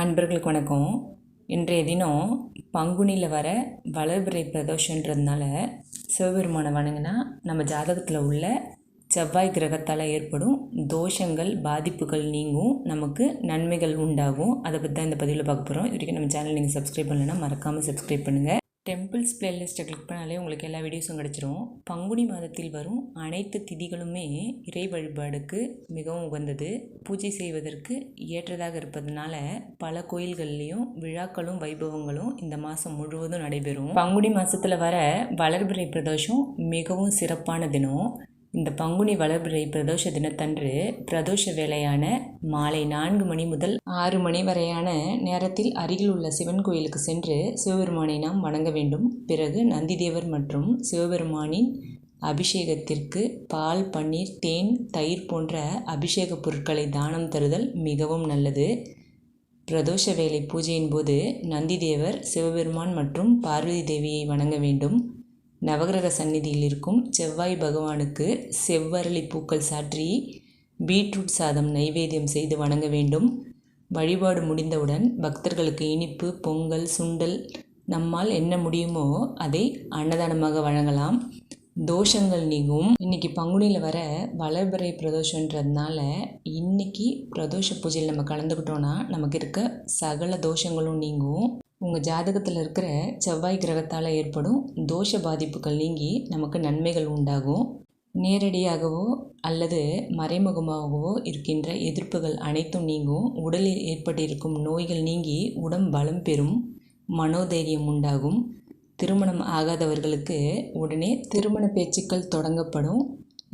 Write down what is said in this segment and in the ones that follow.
அன்பர்களுக்கு வணக்கம். இன்றைய தினம் பங்குனியில் வர வளர்பிறை பிரதோஷன்றதுனால சிவபெருமானை வணங்கினா நம்ம ஜாதகத்தில் உள்ள செவ்வாய் கிரகத்தால் ஏற்படும் தோஷங்கள் பாதிப்புகள் நீங்கும், நமக்கு நன்மைகள் உண்டாகும். அதை பற்றி தான் இந்த பதிவில் பார்க்க போகிறோம். இது வரைக்கும் நம்ம சேனல் நீங்கள் சப்ஸ்கிரைப் பண்ணலைன்னா மறக்காமல் சப்ஸ்கிரைப் பண்ணுங்கள். டெம்பிள்ஸ் பிளேலிஸ்ட்டை கிளிக் பண்ணாலே உங்களுக்கு எல்லா வீடியோஸும் கிடச்சிரும். பங்குனி மாதத்தில் வரும் அனைத்து திதிகளுமே இறை வழிபாடுக்கு மிகவும் உகந்தது, பூஜை செய்வதற்கு ஏற்றதாக இருப்பதனால பல கோயில்கள்லேயும் விழாக்களும் வைபவங்களும் இந்த மாதம் முழுவதும் நடைபெறும். பங்குனி மாதத்தில் வர வளர்பிறை பிரதோஷம் மிகவும் சிறப்பான தினம். இந்த பங்குனி வளர்பிறை பிரதோஷ தினத்தன்று பிரதோஷ வேளையான மாலை 4 மணி முதல் 6 மணி வரையான நேரத்தில் அருகில் உள்ள சிவன் கோயிலுக்கு சென்று சிவபெருமானை நாம் வணங்க வேண்டும். பிறகு நந்திதேவர் மற்றும் சிவபெருமானின் அபிஷேகத்திற்கு பால், பன்னீர், தேன், தயிர் போன்ற அபிஷேக பொருட்களை தானம் தருதல் மிகவும் நல்லது. பிரதோஷ வேளை பூஜையின் போது நந்திதேவர், சிவபெருமான் மற்றும் பார்வதி தேவியை வணங்க வேண்டும். நவகிரக சந்நிதியில் இருக்கும் செவ்வாய் பகவானுக்கு செவ்வரளி பூக்கள் சாற்றி பீட்ரூட் சாதம் நைவேத்தியம் செய்து வணங்க வேண்டும். வழிபாடு முடிந்தவுடன் பக்தர்களுக்கு இனிப்பு, பொங்கல், சுண்டல் நம்மால் என்ன முடியுமோ அதை அன்னதானமாக வழங்கலாம். தோஷங்கள் நீங்கும். இன்றைக்கி பங்குனியில் வர வளர்பிறை பிரதோஷன்றதுனால இன்றைக்கி பிரதோஷ பூஜையில் நம்ம கலந்துக்கிட்டோன்னா நமக்கு இருக்க சகல தோஷங்களும் நீங்கும். உங்கள் ஜாதகத்தில் இருக்கிற செவ்வாய் கிரகத்தால் ஏற்படும் தோஷ பாதிப்புகள் நீங்கி நமக்கு நன்மைகள் உண்டாகும். நேரடியாகவோ அல்லது மறைமுகமாகவோ இருக்கின்ற எதிர்ப்புகள் அனைத்தும் நீங்கும். உடலில் ஏற்பட்டிருக்கும் நோய்கள் நீங்கி உடம்பு பலம் பெறும், மனோதைரியம் உண்டாகும். திருமணம் ஆகாதவர்களுக்கு உடனே திருமண பேச்சுக்கள் தொடங்கப்படும்.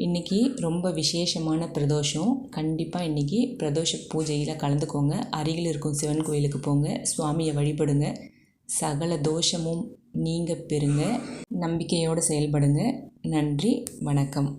இன்றைக்கி ரொம்ப விசேஷமான பிரதோஷம். கண்டிப்பாக இன்றைக்கி பிரதோஷ பூஜையில் கலந்துக்கோங்க. அருகில் இருக்கும் சிவன் கோயிலுக்கு போங்க, சுவாமியை வழிபடுங்க. சகல தோஷமும் நீங்க பெறுங்க. நம்பிக்கையோடு செயல்படுங்க. நன்றி, வணக்கம்.